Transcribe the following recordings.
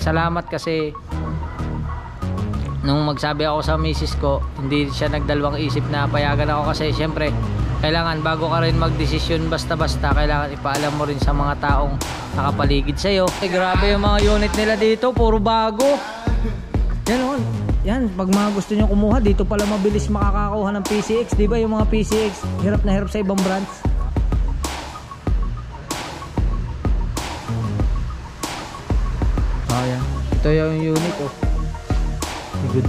Salamat kasi nung magsabi ako sa misis ko, hindi siya nagdalawang isip na payagan ako kasi syempre kailangan bago ka rin magdesisyon basta-basta, kailangan ipaalam mo rin sa mga taong nakapaligid sa'yo. Grabe yung mga unit nila dito, puro bago. Yan o, yan, pag mga gusto nyo kumuha, dito pala mabilis makakakuha ng PCX. Diba yung mga PCX, hirap na hirap sa ibang brands. Oh yan, ito yung unit oh. Good.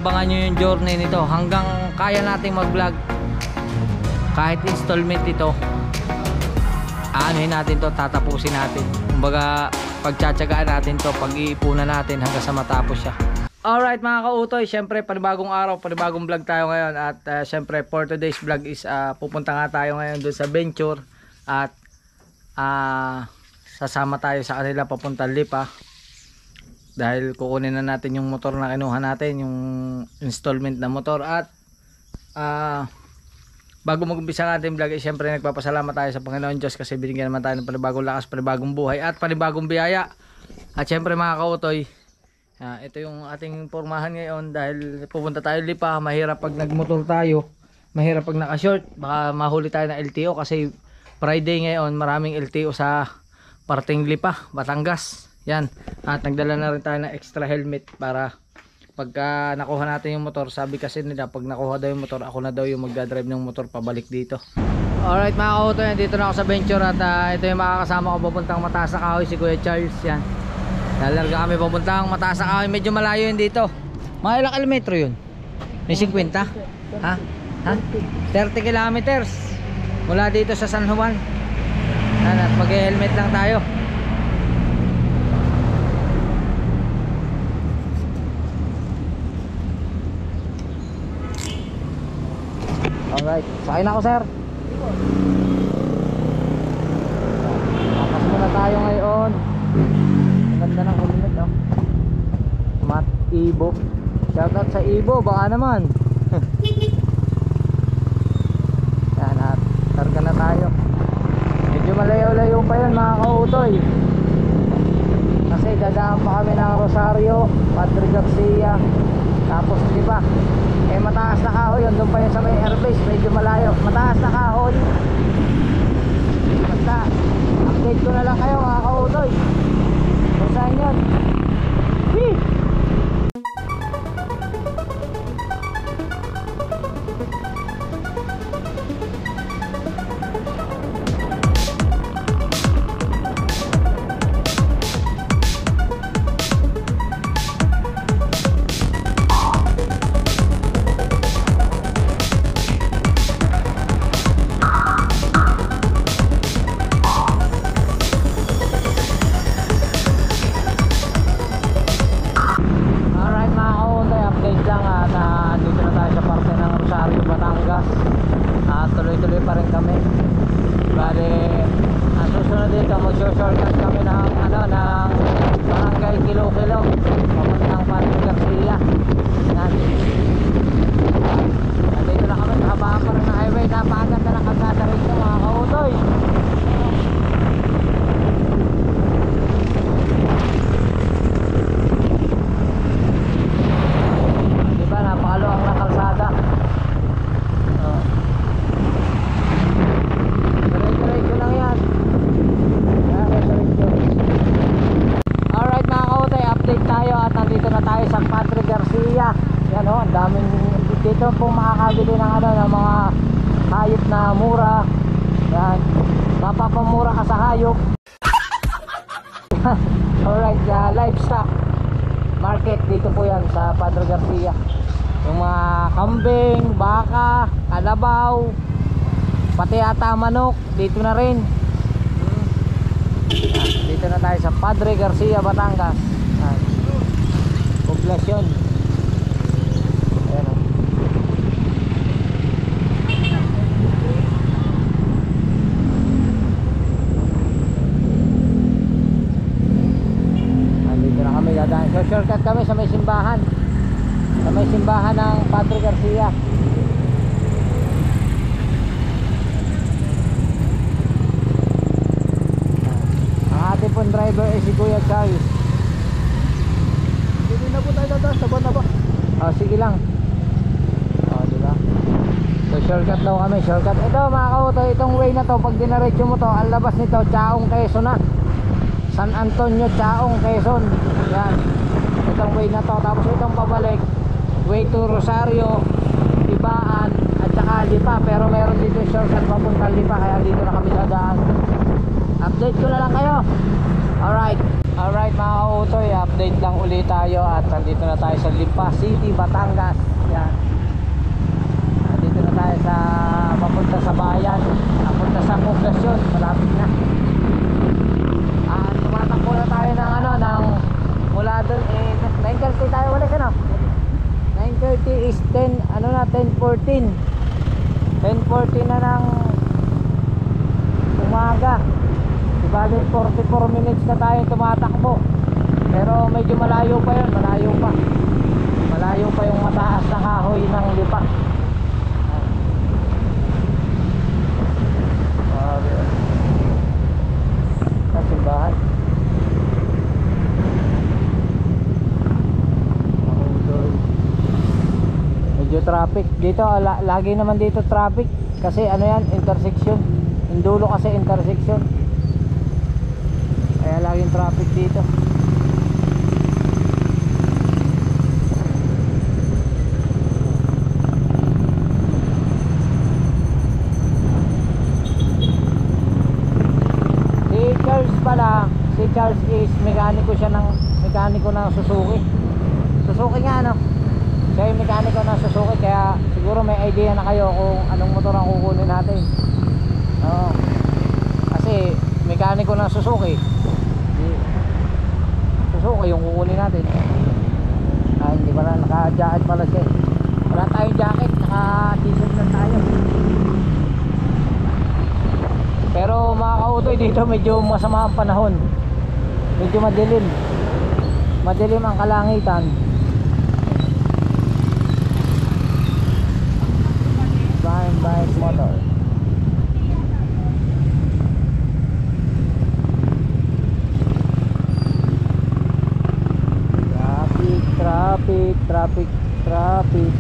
Abangan nyo yung journey nito hanggang kaya nating mag vlog. Kahit installment ito, aanuhin natin to, tatapusin natin. Kumbaga pagtsatsagaan natin to, pag-iipunan natin hanggang sa matapos siya. Alright mga kautoy, syempre panibagong araw, panibagong vlog tayo ngayon. At syempre for today's vlog is pupunta nga tayo ngayon doon sa Venture. At sasama tayo sa kanila papunta Lipa. Dahil kukunin na natin yung motor na kinuha natin, yung installment na motor. At bago mag-umpisa ang ating vlog, siyempre nagpapasalamat tayo sa Panginoon Diyos kasi binigyan naman tayo ng panibagong lakas, panibagong buhay at panibagong biyaya. At siyempre mga kautoy, ito yung ating pormahan ngayon dahil pupunta tayo Lipa. Mahirap pag nagmotor tayo, mahirap pag naka-short, baka mahuli tayo ng LTO kasi Friday ngayon, maraming LTO sa parting Lipa, Batangas. Yan, at nagdala na rin tayo ng extra helmet para pagka nakuha natin yung motor, sabi kasi nila pag nakuha daw yung motor, ako na daw yung magdadrive ng motor pabalik dito. Alright mga kautoy, dito na ako sa Venture at ito yung makakasama ko papuntang Mataas na Kahoy, si Kuya Charles. Yan, lalarga kami papuntang Mataas na Kahoy, medyo malayo yun dito. Mga ilang kilometro yun? May 50? Ha? 30 kilometers mula dito sa San Juan. Yan, at mag-helmet lang tayo. Alright, sakay na ako sir. Pakas muna tayo ngayon. Ang ganda ng helmet oh. Matt Ibo. Shoutout sa Ibo, baka naman. Yan, at targa na tayo. Medyo malayo-layo pa yun mga kautoy. Kasi dadaan pa kami ng Rosario, Padre Garcia. Tapos di ba? Mataas na Kahoy, yun doon pa yun sa may airbase, medyo malayo. Mataas na Kahoy. Basta update ko na lang kayo mga kautoy kung saan yun. Whee! Tuloy-tuloy pa rin kami. Bale, ang susunod dito, mag-shortcut kami ng barangay Kilo-Kilo papuntang Padre Garcia. Nandito na kami, kahabaan pa rin ng highway. Napakaganda ng kalsada rito mga kautoy. Diba, napakaluwang na kalsada. Nandito na tayo sa Padre Garcia. Yan o, ang daming dito po makakabili ng ng mga hayop na mura. Yan, mapapamura ka sa hayop. Alright, livestock market dito po yan sa Padre Garcia. Yung mga kambing, baka, kalabaw, pati ata manok, dito na rin. Dito na tayo sa Padre Garcia, Batangas. Poblasyon. Ayan o. simbahan ng Padre Garcia. Ang ating pong driver ay si Kuya Charles. Hindi na po tayo tatas, sabon na ba? Sige lang. Diba? So shortcut daw kami, shortcut. Ito mga kautoy, itong way na to, pag dinaretso mo to, ang labas nito, Chaong, Quezon na. San Antonio, Chaong, Quezon. Yan. Itong way na to. Tapos itong pabalik, way to Rosario, Ibaan, at saka Lipa. Pero meron dito shortcut papunta Lipa, kaya dito na kami dadaan. Update ko na lang kayo. Alright mga kautoy, update lang ulit tayo. At nandito na tayo sa Lipa City, Batangas. Yan. Nandito na tayo sa papunta sa bayan, papunta sa poblasyon, malapit na. Tumatakbo na tayo ng mula doon 9:30 tayo ulit, 9:30 is 10:14 na ng umaga. Diba 44 minutes na tayo tumatakbo. Pero medyo malayo pa yun, malayo pa yung mataas na kahoy ng Lipa. Simbahan. Medyo traffic dito, lagi naman dito traffic kasi yan, intersection. Yung dulo kasi intersection, kaya laging traffic dito. Si Charles is mekaniko ng Suzuki. Suzuki nga siya yung mekaniko ng Suzuki, kaya siguro may idea na kayo kung anong motor ang kukunin natin. Kasi mekaniko ng Suzuki yung kukunin natin. Hindi pala naka-jacket pala siya. Wala tayong jacket, naka-t-shirt lang tayo. Pero mga kautoy, dito medyo masama ang panahon. Medyo madilim ang kalangitan. Bike motor. Traffic.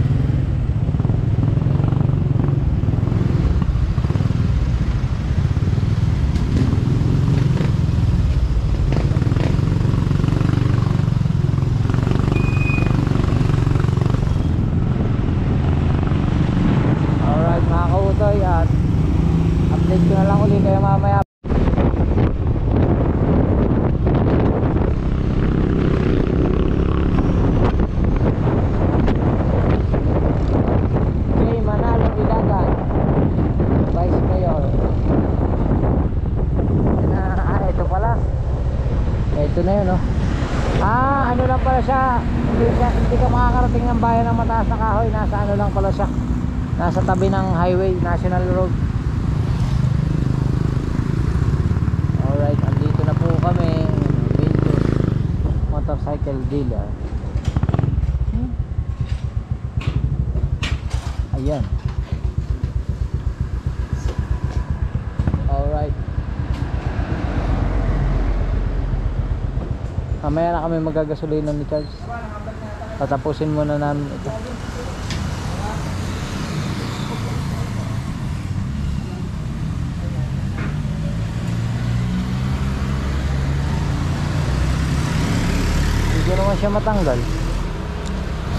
At update ko na lang ulit kayo mamaya. Okay, Manalo Ilagan, Vice Mayor. Ito pala, ito na yun, ano lang pala siya, hindi ka makakarating ng bayan ng mataas na kahoy. Nasa lang pala siya, nasa tabi ng highway, national road. Alright, andito na po kami, Ventus Motorcycle Dealer. Ayan. Alright, mamaya na kami magagasolina ni Charles. Tatapusin muna namin ito. Hindi naman siya matanggal.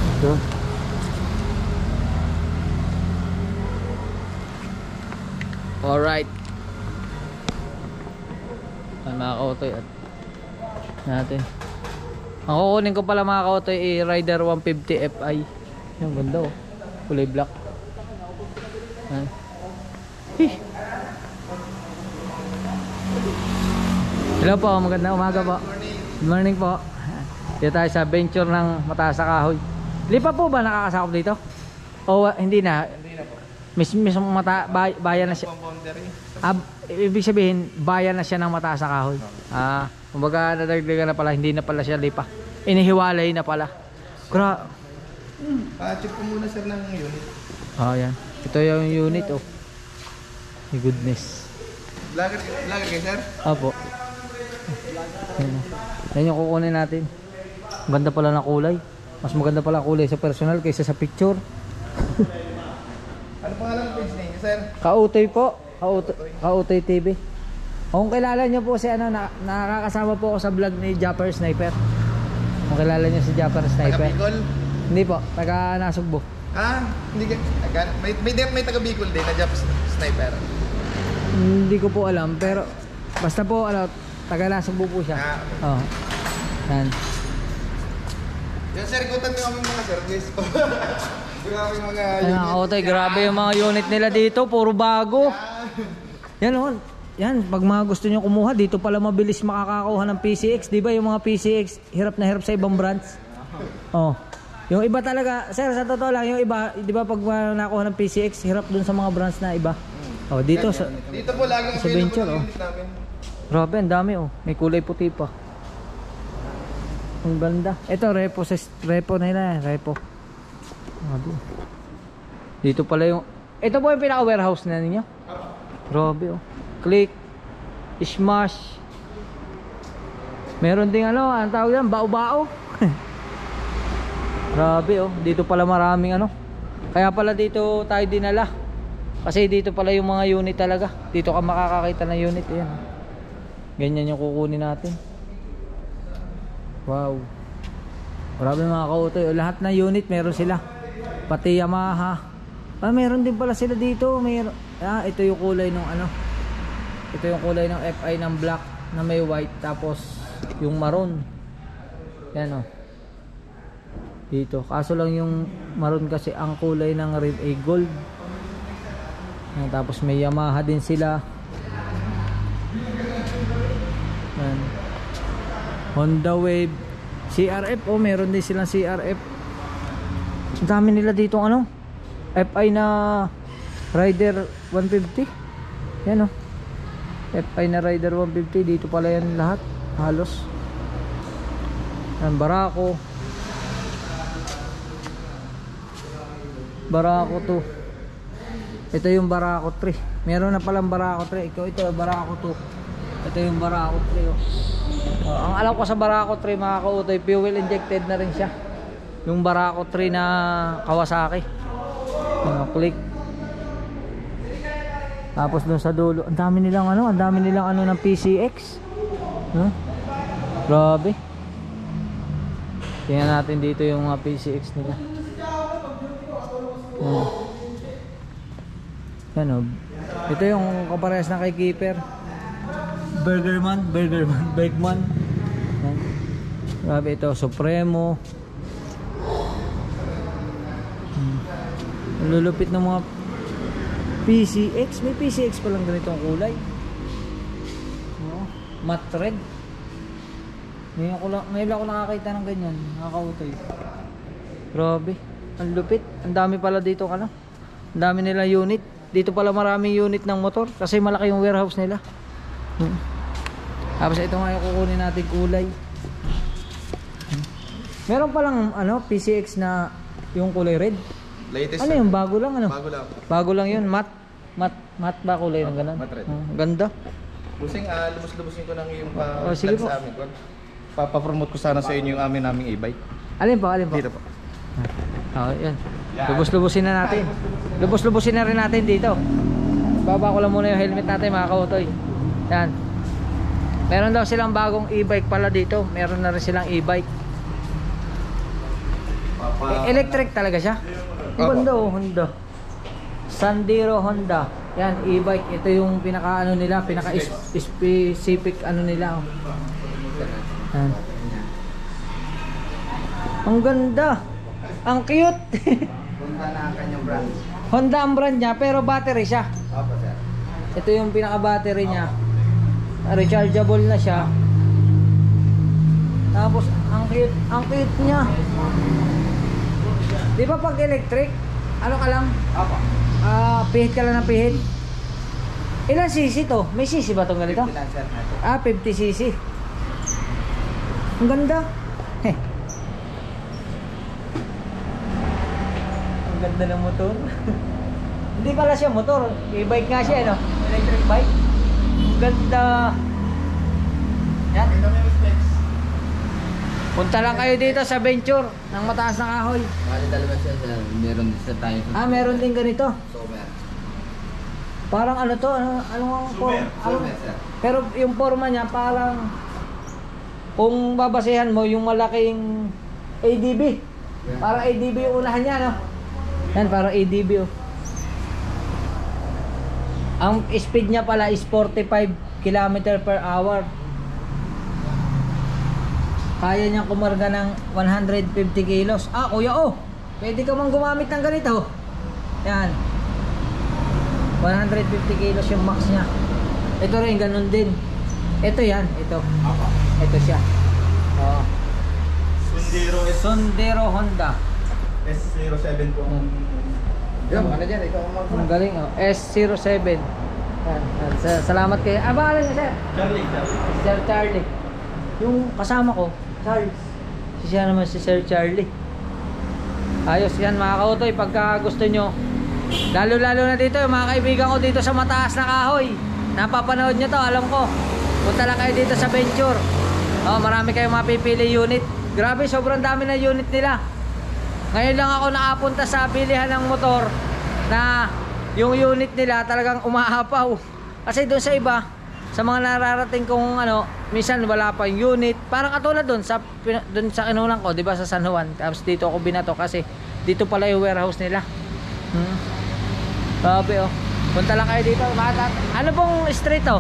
Ito. Alright. Mga kautoy at natin. Ang kukunin ko pala mga kautoy Rider 150 Fi. Yung ganda kulay black. Hello po, magandang umaga po. Good morning po. Dito tayo sa venture ng mataas na kahoy. Lipa po ba nakakasakop dito? O hindi na? Hindi na po. Mismo bayan na siya. Ibig sabihin bayan na siya ng mataas na kahoy. Kumbaga nadagdagan na pala, hindi na pala siya lipa. Inihiwalay na pala. Pa-check ko muna sir ng unit. Yan. Ito yung unit, oh. My goodness. Vlogger kayo sir? Apo. Yan, oh. Yan yung kukunin natin. Ganda pala ng kulay. Mas maganda pala ang kulay sa personal kaysa sa picture. Ano pangalan ng page name sir? Kautoy po. Kautoy TV. Kung kilala nyo po si ano, nakakasama po ako sa vlog ni Japper Sniper. Kung kilala nyo si Japper Sniper. Taga Bicol? Hindi po, taga Nasugbo. Hindi ka. May taga Bicol din na Japanese sniper. Hindi ko po alam, pero basta po ano, taga Nasugbo po siya. Oo. Yan. Yan sir, ikutan nyo kami mga service. Grabe mga Kautoy, grabe yung mga unit nila dito, puro bago. Yan oh. Yan, pag mga gusto nyo kumuha, dito pala mabilis makakakuha ng PCX. Di ba yung mga PCX, hirap na hirap sa ibang brands? Oh. Yung iba talaga, sir, sa totoo lang, yung iba, di ba pag nakuha ng PCX, hirap dun sa mga brands na iba. Oh, dito sa po laging sa Venture, oh. Grabe, ang dami, oh. May kulay puti pa. Ang ganda. Ito, repo nila, repo. Dito pala yung, ito po yung pinaka-warehouse na ninyo? Grabe, oh. Click, smash. Meron ding ano, ang tawag yan, bao-bao. Grabe oh, dito pala maraming ano. Kaya pala dito tayo dinala. Kasi dito pala yung mga unit talaga. Dito ka makakakita ng unit, ayan. Ganyan yung kukunin natin. Wow. Grabe mga kautoy, lahat na unit meron sila. Pati Yamaha. Meron din pala sila dito. Ito yung kulay ng ano. Ito yung kulay ng FI ng black na may white, tapos yung maroon. Yan oh. Dito. Kaso lang yung maroon kasi ang kulay ng rim ay gold. Yan, tapos may Yamaha din sila. Yan. Honda Wave. CRF. Oh, meron din silang CRF. Ang dami nila dito ano. FI na Rider 150. Yan oh. FI na Rider 150, dito pala yan lahat halos. Yan, Barako 2. Ito yung Barako 3. Meron na palang Barako 3. Ito Barako 2. Ito yung Barako 3 oh. Ang alam ko sa Barako 3 mga kautoy, fuel injected na rin siya. Yung Barako 3 na Kawasaki. Click. Tapos dun sa dulo, ang dami nilang ano ng PCX. Grabe. Tingnan natin dito yung mga PCX nila. Yan oh. Ito yung kaparehas na kay Keeper. Bergman. Yan. Grabe ito, Supremo. Lulupit ng mga PCX. May PCX pa lang ganitong kulay. Matte red. Ngayon ako nakakita ng ganyan. Nakakautoy. Grabe. Ang lupit. Ang dami pala dito ano. Ang dami nila unit. Dito pala maraming unit ng motor. Kasi malaki yung warehouse nila. Tapos ito nga yung kukunin natin kulay. Meron palang ano, PCX na yung kulay red. Latest. Ano yung bago lang ano? Bago lang. Bago lang yun, matte ba kulay ng ganun? Matte red. Ganda. Busing, lubos-lubosin ko ng iyong sige po. sa amin. Papapromote ko sana sa inyo yung naming e-bike. Alin po? Dito po. Yan. Lubos-lubosin na natin. Lubos-lubosin na rin natin dito. Baba ko lang muna yung helmet natin mga kautoy. Yan. Meron daw silang bagong e-bike pala dito. Meron na rin silang e-bike. Electric talaga siya. Ganda oh, Honda. Sandero Honda. Yan, e-bike. Ito yung pinaka ano nila, pinaka specific ano nila oh. Yan. Ang ganda. Ang cute. Honda na ang kanyang brand. Honda ang brand niya, pero battery siya. Opo, sir. Ito yung pinaka battery niya. Rechargeable na siya. Tapos ang cute niya. Di ba pag electric, ano ka lang? Opo. Pihit ka lang ng pihit. Ilan cc to? May cc ba itong ganito? 50 lang, sir. 50 cc. Ang ganda. Ganda ng motor. Hindi pala siya motor. E-bike nga siya, no? Electric bike. Ganda. Yan. Punta lang kayo dito sa Venture ng mataas na kahoy. Bali dalawa siya sir. Meron din sa tayo. Ah, meron din ganito. Sober. Parang ano to? Anong form? Sober sir. Pero yung forma niya parang kung babasehan mo yung malaking ADB. Parang ADB yung unahan niya, no? Yan, parang ADB, oh. Ang speed niya pala is 45 km per hour. Kaya niyang kumarga ng 150 kilos. Ah, kuya, oh. Pwede ka mang gumamit ng ganito. Yan. 150 kilos yung max niya. Ito rin, ganun din. Ito yan, ito. Ito siya. Oh. Sundero Honda. S07 po ang... Yung, ano dyan? Ikaw ang Ang galing, oh. S07. Yan. Salamat kayo. Ah, baka lang, sir. Charlie. Sir Charlie. Yung kasama ko, Charles. Siya naman si Sir Charlie. Ayos yan mga kautoy. Pagka gusto nyo, lalo na dito, yung mga kaibigan ko dito sa mataas na kahoy. Napapanood nyo to, alam ko. Punta lang kayo dito sa Venture. Oh, marami kayong mapipili unit. Grabe, sobrang dami na unit nila. Ngayon lang ako nakapunta sa bilihan ng motor na yung unit nila talagang umaapaw. Kasi doon sa iba, sa mga nararating kong ano, minsan wala pa yung unit. Parang katulad doon sa kinulang ko, 'di ba, sa San Juan. Tapos dito ako binato kasi dito pala yung warehouse nila. Sabi, oh. Punta lang kayo dito. Ano pong street, oh?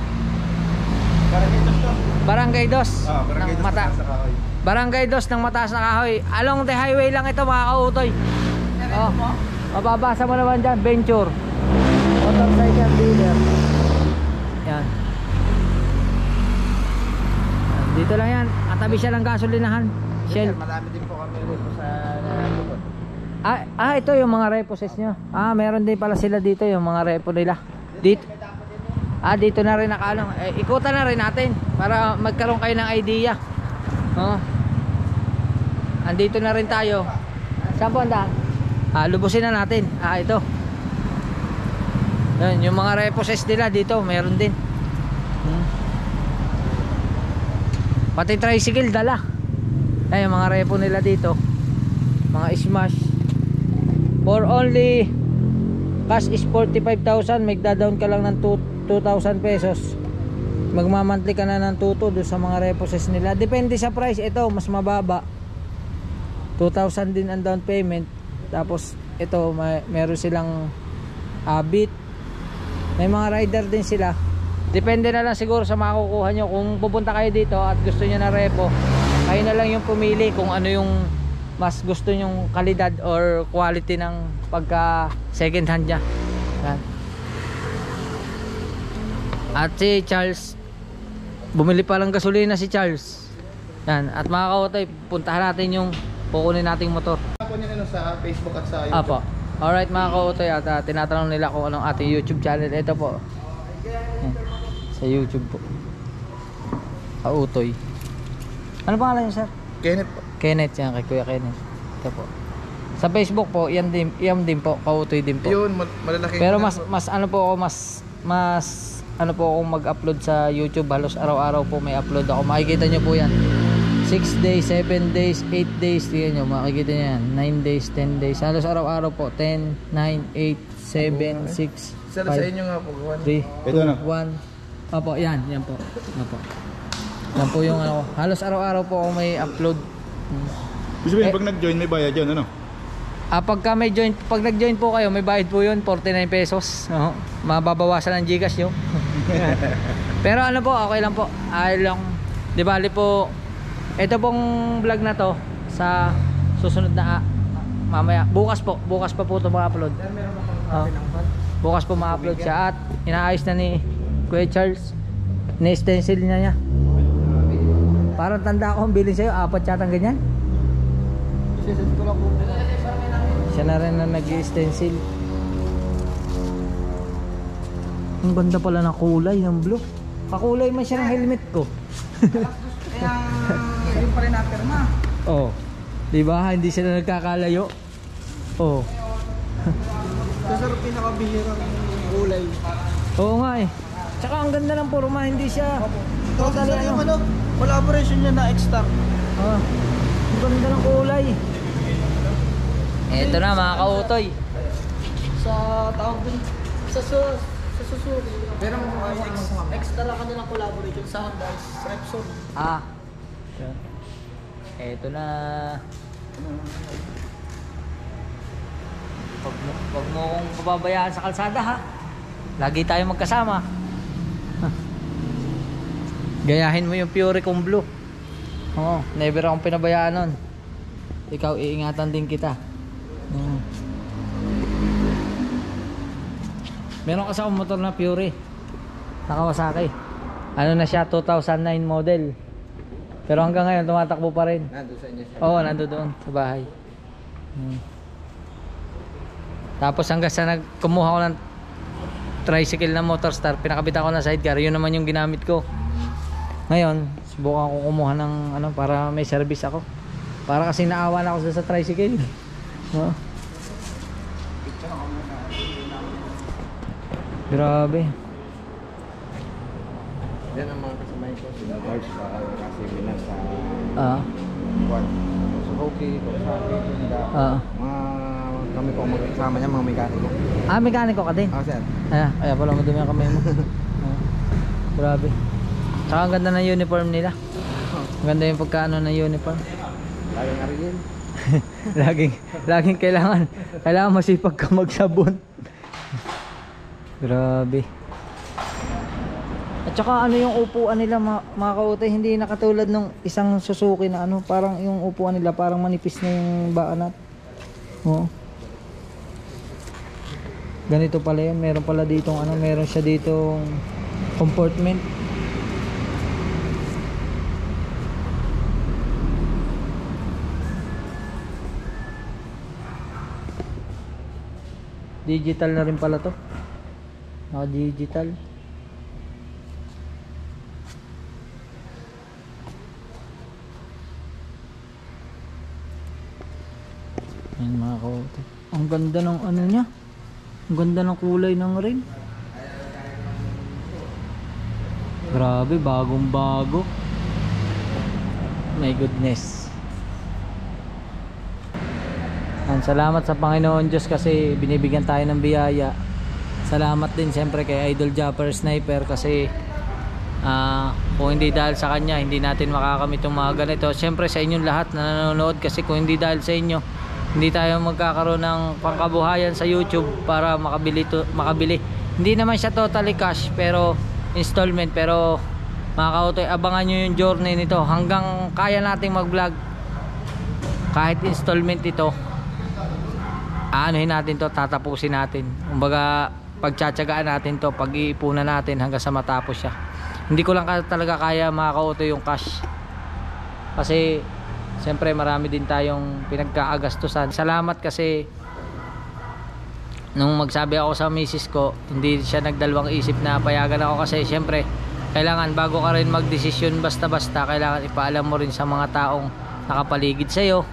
Barangay Dos. Barangay Dos ng sa kahoy. Barangay Dos ng mataas na kahoy. Along the highway lang ito mga kautoy. Oh. Mababasa mo naman dyan, Venture Motorcycle Dealer. Yan. Dito lang yan. Katabi siya ng gasolinahan. Shell. Marami din po kami dito sa nalabot. Ito yung mga reposes nyo. Meron din pala sila dito yung mga repo nila. Dito. Dito na rin nakaano. Ikutan na rin natin para magkaroon kayo ng idea. Oh. Andito na rin tayo. Saan po ang daan? Lubusin na natin. Ito. Yan, yung mga reposes nila dito, meron din. Pati tricycle dala. Yan, yung mga repo nila dito. Mga smash. For only cash is 45,000, magda-down ka lang ng 2,000 pesos. Magmamantli ka na ng 2,200 doon sa mga reposes nila. Depende sa price. Ito mas mababa, 2,000 din ang down payment. Tapos ito meron silang Beat. May mga rider din sila. Depende na lang siguro sa makukuha nyo. Kung pupunta kayo dito at gusto nyo na repo, kayo na lang yung pumili kung ano yung mas gusto nyong kalidad or quality ng pagka second hand nya. Yan. At si Charles, bumili pa lang gasolina si Charles. Yan. At mga kautoy, puntahan natin yung kukunin nating motor. Ako niya sa Facebook at sa YouTube. Apo. Alright mga kautoy, at tinatanong nila kung anong ating YouTube channel. Ito po. Yan. Sa YouTube po. Kautoy. Ano pangalan niyo, sir? Kenneth po. Kenneth, yan, kay Kuya Kenneth. Ito po. Sa Facebook po, yan din po, kautoy din po. Yun, malalaki. Pero mas ano po ako, mas ano po ako mag-upload sa YouTube. Halos araw-araw po may upload ako. Makikita nyo po yan. 6 days, 7 days, 8 days. Tingnan nyo, makikita nyo yan. 9 days, 10 days. Halos araw-araw po. 10, 9, 8, 7, 6, Sa inyo nga po. 3, 2, 1. Opo, yan po. Opo. Yan po yung ano. Halos araw-araw po ako may upload. Gusto mo pag nag-join may bayad yun, ano? Pagka may join, pag nag-join po kayo, may bayad po yun, 49 pesos. Mababawasan ng Gcash nyo. Pero ano po, okay lang po. Lang, di bali po, ito pong vlog na to sa susunod na mamaya. Bukas pa po ito ma-upload. Bukas po ma-upload siya at inaayos na ni Kuya Charles. Ni-stencil niya. Parang tanda ko, bilhin sa'yo, 4 yatang ganyan. Siya na rin na nag-stencil. Ang ganda pala na kulay ng blue. Kakulay man siya ng helmet ko. Kaya, yun pa rin napirma. Oh, diba? Hindi sila nagkakalayo. Oh. sir, pinakabihirang kulay. Oo nga eh. Tsaka ang ganda ng forma, hindi siya Tapos sir, yung ano, collaboration niya na X-Star. Ah, ang ganda ng kulay. Eto na mga kautoy. Sa tawag dun, sa Suzuki. Pero X-Star ka din ang collaboration sa Honda, Repsol. Ah. Eto na. Wag mo kong pababayaan sa kalsada ha. Lagi tayo magkasama. Gayahin mo yung Pure kong blue. Oo, never akong pinabayaan nun. Ikaw, iingatan din kita. Meron kasi akong motor na Pure na Kawasaki. Ano na siya, 2009 model. Pero hanggang ngayon tumatakbo pa rin. Nandun sa inyo siya. Oo, nandun doon sa bahay. Tapos hanggang sa kumuha ko ng tricycle na Motorstar, pinakabitan ko ng sidecar. Yun naman yung ginamit ko. Ngayon, subukan ko kumuha ng ano para may service ako. Para kasi naawa na ako sa tricycle. No? Grabe. Yan ang mga kasabay ko. Sila George kasi bilang sa Suzuki, Kawasaki, Honda. Mga kami po magkasama niya, mga mekaniko. Ah, mekaniko ka din? Oo, sir. Kaya pala madumi ang kamay mo. Grabe. Tsaka ang ganda ng uniform nila. Ang ganda yung pagkaano ng uniform. Laging Ariel. laging kailangan masipag ka magsabon. Grabe. At saka ano yung upuan nila mga kautoy, hindi na katulad nung isang Suzuki na ano, parang yung upuan nila parang manipis na yung baanat. Oo. Ganito pala yun, meron pala ditong ano, meron siya ditong compartment. Digital na rin pala to. Naka-digital. Ayan mga kautoy. Ang ganda ng ano niya. Ang ganda ng kulay ng rim. Grabe, bagong bago. My goodness. Salamat sa Panginoon Diyos kasi binibigyan tayo ng biyaya. Salamat din siyempre kay Idol Japper Sniper kasi kung hindi dahil sa kanya hindi natin makakamit yung mga ganito. Siyempre sa inyong lahat na nanonood kasi kung hindi dahil sa inyo hindi tayo magkakaroon ng pangkabuhayan sa YouTube para makabili. Hindi naman siya totally cash pero installment, pero mga kautoy, abangan nyo yung journey nito hanggang kaya nating mag vlog kahit installment ito. Aanuhin natin to, tatapusin natin. Kumbaga pagtsatsagaan natin to, pag-iipunan natin hanggang sa matapos siya. Hindi ko lang talaga kaya mga kautoy yung cash kasi siyempre marami din tayong pinagkaagastusan. Salamat kasi nung magsabi ako sa misis ko, hindi siya nagdalawang isip na payagan ako kasi siyempre kailangan bago ka rin magdesisyon basta-basta, kailangan ipaalam mo rin sa mga taong nakapaligid sa iyo,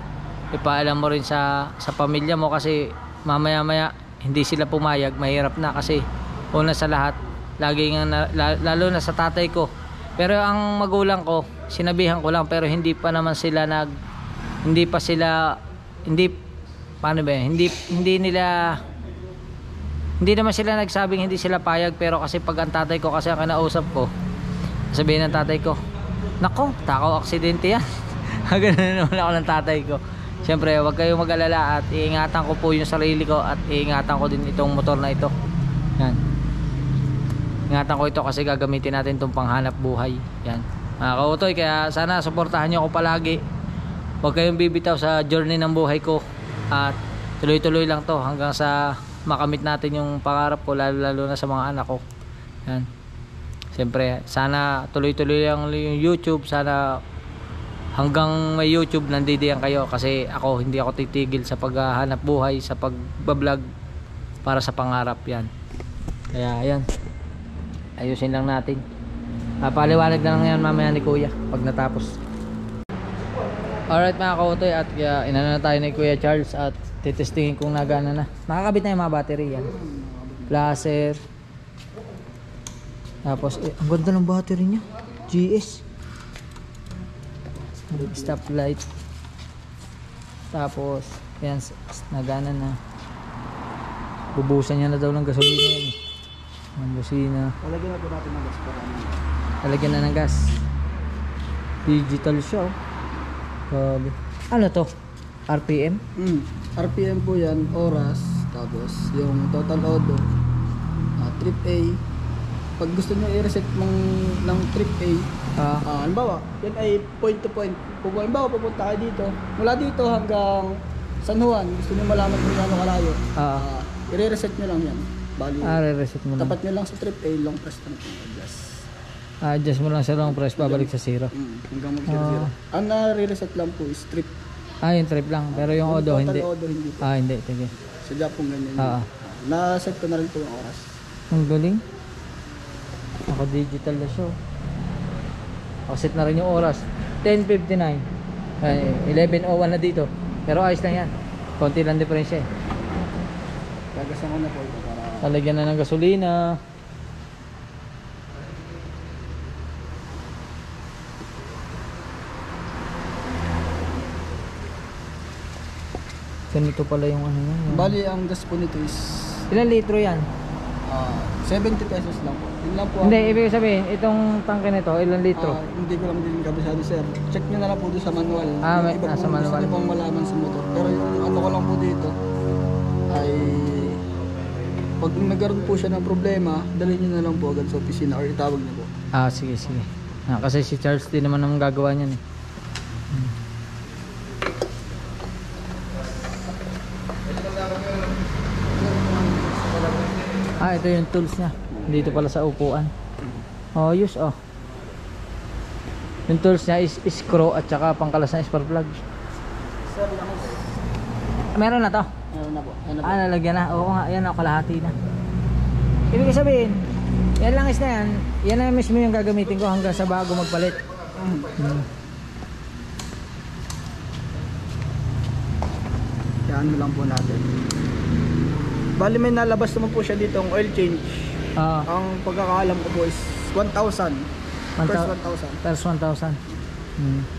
ipaalam mo rin sa pamilya mo kasi mamaya-maya hindi sila pumayag, mahirap na kasi una sa lahat, lalo na sa tatay ko. Pero ang magulang ko, sinabihan ko lang pero hindi naman sila nagsabing hindi sila payag. Pero kasi pag ang tatay ko kasi ang kinausap ko, sabihin ng tatay ko, nako, takaw aksidente yan. Ganun naman ako ng tatay ko. Siyempre huwag kayong mag-alala at iingatan ko po yung sarili ko at iingatan ko din itong motor na ito. Yan, ingatan ko ito kasi gagamitin natin itong panghanap buhay. Yan mga kautoy, kaya sana suportahan nyo ako palagi. Huwag kayong bibitaw sa journey ng buhay ko at tuloy-tuloy lang to hanggang sa makamit natin yung pangarap ko, lalo na sa mga anak ko. Yan, siyempre sana tuloy-tuloy lang yung YouTube. Sana hanggang may YouTube nandidiyan kayo kasi ako hindi ako titigil sa paghahanap buhay, sa pagbablog para sa pangarap. Yan, kaya yan, ayusin lang natin. Paliwanag na lang yan mamaya ni Kuya pag natapos. Alright mga kautoy, at inano na tayo ni Kuya Charles at Titestingin kung nagana na. Nakakabit na yung mga battery yan. Laser. Tapos, ang ganda ng battery niya. GS. Stoplight. Tapos, yan, nagana na. Bubusan niya na daw ng gasolina yan. Ang busina. Lalagyan na po natin ng gas para Lalagyan na ng gas. Digital siya, oh. Grabe. Ano to? RPM? RPM po yan, oras, tapos yung total odo, trip A. Pag gusto nyo i-reset ng trip A, halimbawa, yan ay point to point. Kung halimbawa pupunta kayo dito, mula dito hanggang San Juan, gusto nyo malaman kung gaano kalayo, i-reset nyo lang yan. Bali, re-reset mo lang. tapat nyo lang sa trip A, long press lang po, adjust. Adjust mo lang sa long press, babalik sa zero. Hanggang mag-zero. Ang na-reset lang po is trip. Yung trip lang, pero yung odo hindi. Odo hindi po. Hindi, sige. Sa Japon ganyan. Na-set ko na rin po yung oras. Ang galing. Ako digital na show. Ako set na rin yung oras. 10:59. 11:01 na dito. Pero ayos lang yan. Konti lang diferensya eh. Gagasan ko na po ito para... Talagyan na ng gasolina. Ganito pala yung ano yan. Bali, ang gas po nito is... Ilan litro yan? 70 pesos lang po. Yun lang po. Hindi, ibig sabihin, itong tangke nito, ilan litro? Hindi ko lang din kabisado, sir. Check nyo na lang po doon sa manual. May Iba nasa po, manual. Gusto nyo pong malaman sa motor. Pero yung ano ko lang po dito ay... Pag nagkaroon po siya ng problema, dalhin nyo na lang po agad sa opisina or itawag nyo po. Sige, sige. Kasi si Charles din naman ang gagawa niyan eh. Ito yung tools niya. Dito pala sa upuan. Ayos, oh. Yung tools niya is screw at saka pangkalas na spark plug. Sir, lang. Meron na to? Meron na po. Nalagyan na. Oo nga, yan o, kalahati na. Ibig sabihin, yan lang is na yan. Yan na mismo yung gagamitin ko hanggang sa bago magpalit. Yan lang po natin. Bali may nalabas naman po siya dito ang oil change. Ang pagkakaalam ko po is 1,000. First 1,000. First 1,000.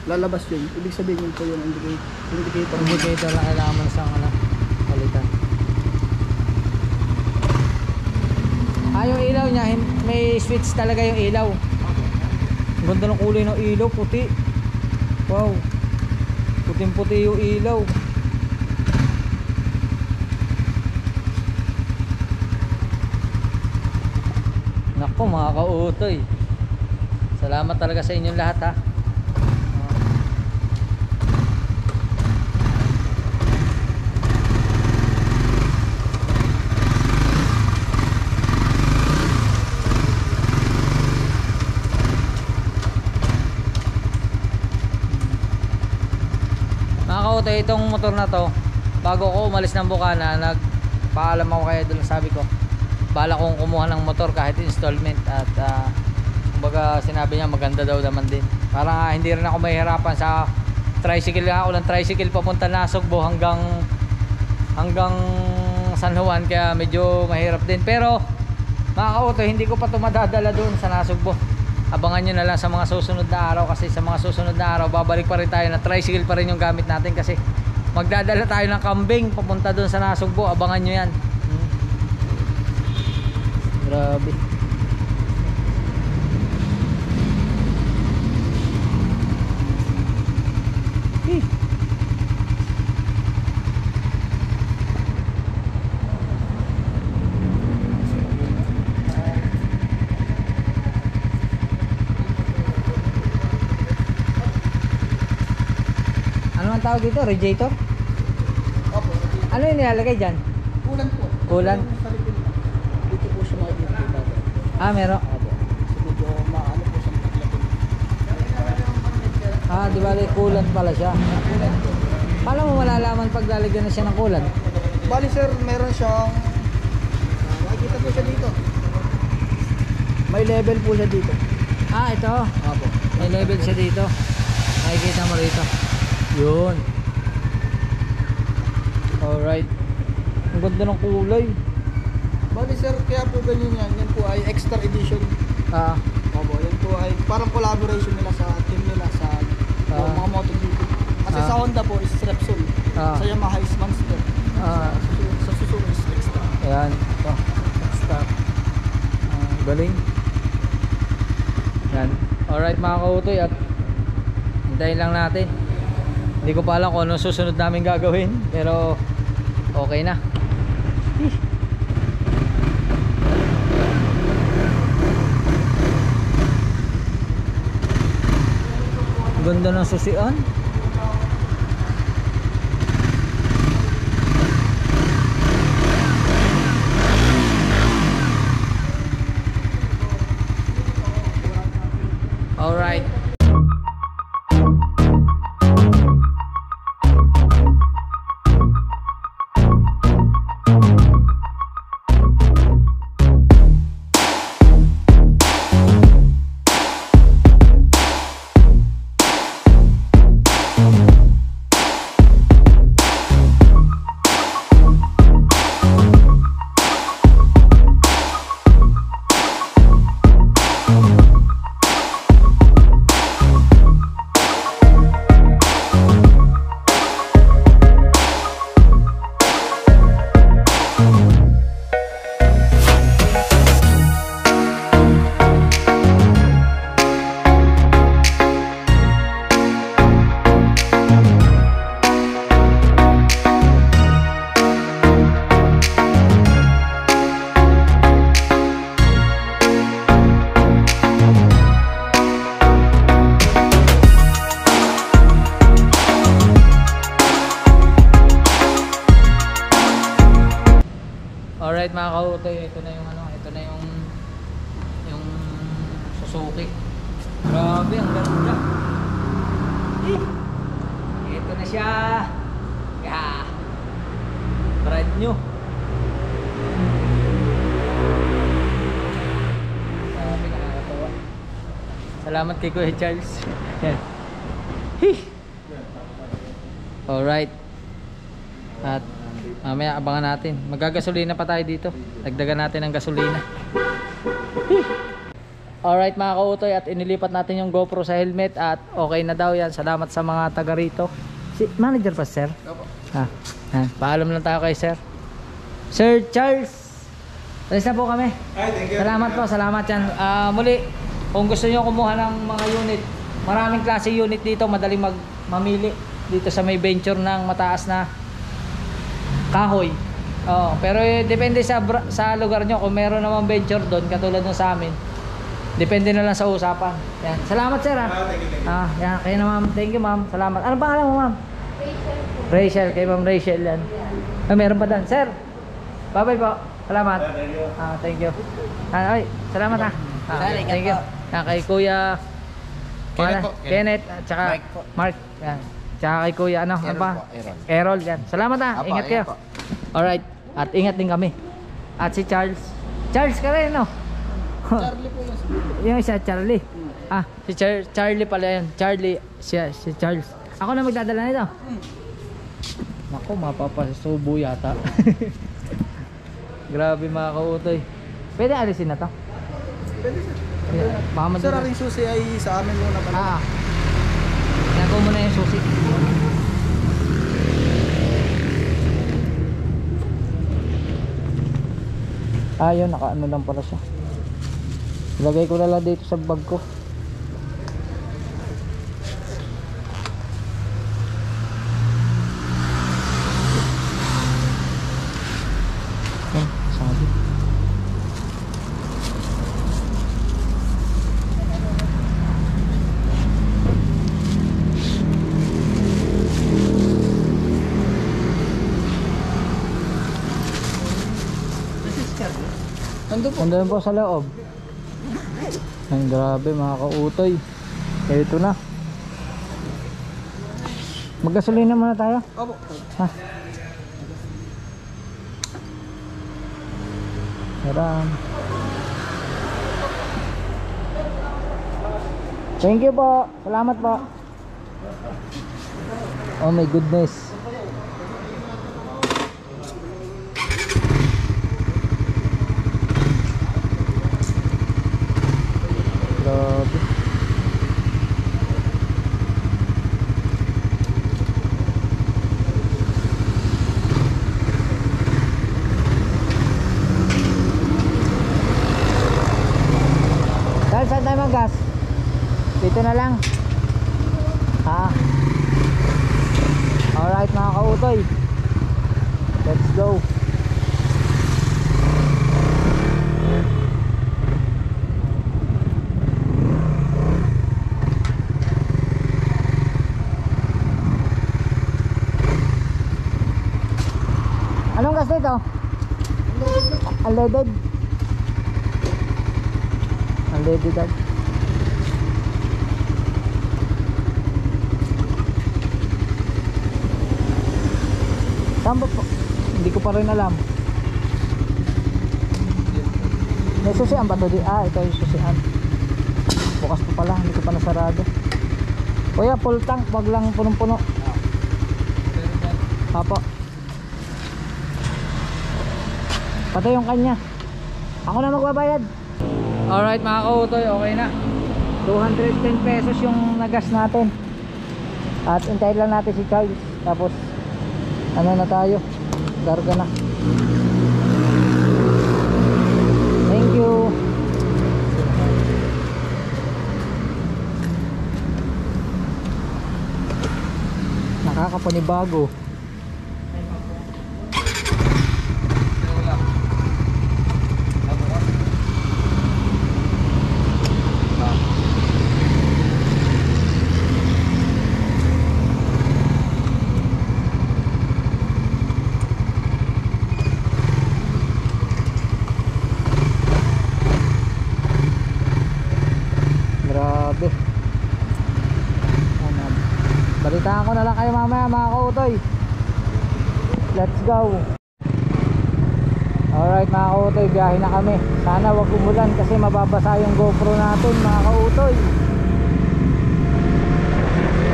Lalabas yun. Ibig sabihin yun po yung indicator. Indicator lang kailangan mo sa palitan. Yung ilaw niya, may switch talaga yung ilaw. Ang ganda ng kulay ng ilaw, puti. Wow. Puting-puti yung ilaw. Nako mga kautoy, salamat talaga sa inyong lahat ha. Mga kautoy, itong motor na to, bago ko umalis ng Bukana, nagpaalam ako kaya doon, sabi ko bala kong kumuha ng motor kahit installment at kumbaga sinabi niya maganda daw naman din para hindi rin ako mahihirapan sa tricycle. Ako ng tricycle papunta Nasugbo hanggang San Juan, kaya medyo mahirap din. Pero mga ka-auto, hindi ko pa ito madadala doon sa Nasugbo. Abangan nyo na lang sa mga susunod na araw, kasi sa mga susunod na araw babalik pa rin tayo na tricycle pa rin yung gamit natin, kasi magdadala tayo ng kambing papunta doon sa Nasugbo. Abangan nyo yan. Grabe. Ano ang tawag dito? Radiator? Opo. Ano yung nilalagay dyan? Kulan po. Kulan? Dito po siya makikita. Meron. Medyo maano po siya maglapit. Di ba kulan pala siya? Paano mo malalaman pag lalagyan na siya ng kulan? Bali sir, meron siyang makikita po siya dito. May level po siya dito. Ito. Opo. May level siya dito. Makikita mo rito. Yun. Alright. Ang ganda ng kulay. Bali sir, kaya po ganyan yan. Yan po ay extra edition. Ah, Opo, yan po ay parang collaboration nila sa team nila sa mga MotoGP. Kasi sa Honda po is Repsol. Sa Yamaha is Monster. Sa Suzuki is extra. ayan. Ito. Stop. Galing. Yan. Alright mga kautoy, at hintayin lang natin. Hindi ko pa alam kung ano susunod namin gagawin, pero okay na. Ganda ng susian. All right. Alright mga kautoy, ito na yung yung Suzuki. Grabe, ang ganda. Ito na siya. Yeah. Brand new. Grabe, nakakatawa. Salamat kay Kuya Charles. Yan. Alright. At mamaya abangan natin. Magagasolina pa tayo dito. Dagdagan natin ng gasolina. Alright mga kautoy, at inilipat natin yung GoPro sa helmet at okay na daw yan. Salamat sa mga taga rito. Si manager pa sir? Opo. Paalam lang tayo kay sir. Sir Charles, alis na po kami. Ay, thank you. Salamat po, salamat yan. Muli, kung gusto nyo kumuha ng mga unit, maraming klase unit dito, madaling mamili dito sa may venture ng mataas na kahoy. Pero depende sa lugar nyo. Kung meron naman venture doon katulad ng sa amin, depende na lang sa usapan. Yan. Salamat sir ha. Thank you. Yan. Kayo na ma'am. Thank you ma'am. Salamat. Ano pangalan mo ma'am? Rachel. Kay ma'am Rachel yan. Meron pa doon. Sir, bye bye po. Salamat. Thank you. Ay, salamat ha. Thank you. Kay Kuya Kenneth po. Kenneth at saka Mike po. Mark. Yan. Tsaka kay Kuya ano pa? Errol yan. Salamat ha. Apo, Ingat kayo. ingat po. Alright. At ingat din kami. At si Charles. Charles ka rin no? Charlie po yun. Yung isa Charlie. Si Charlie pala yun. Charlie. Si Charles. Ako na magdadala nito. Naku, mapapasubo yata. Grabe mga kautoy. Pwede alisin na to? Pwede sir. Baka Sir, ang susi ay sa amin muna pala. Nako mo na yung susi. Yun, nakaano lang pala siya. Ilagay ko na lang dito sa bag ko. Sabi. Nandun po sa loob. Ang grabe mga kautoy. Ito na. Maggasolina muna tayo. Opo. Maram. Thank you po. Salamat po. Oh my goodness. Grabe. Dahil saan tayo mag-gas? Dito na lang. Ha? Alright mga kautoy. Let's go. Anong gas nito? Unleaded. Unleaded dad. Saan ba po? Hindi ko pa rin alam. May susian ba ito? Ito yung susian. Bukas pa pala, hindi ko pa nasarado. Kuya, full tank, wag lang punong-puno. Apo. Patay yung kanya. Ako na magbabayad. Alright mga kautoy, okay na. 210 pesos yung nagas natin. At hintayin lang natin si Charles. Tapos ano na tayo, garga na. Thank you. Nakakapanibago. Grabe. Balitaan ko na lang kayo mamaya mga kautoy. Let's go. Alright mga kautoy, biyahe na kami. Sana wag umulan kasi mababasa yung GoPro natin mga kautoy.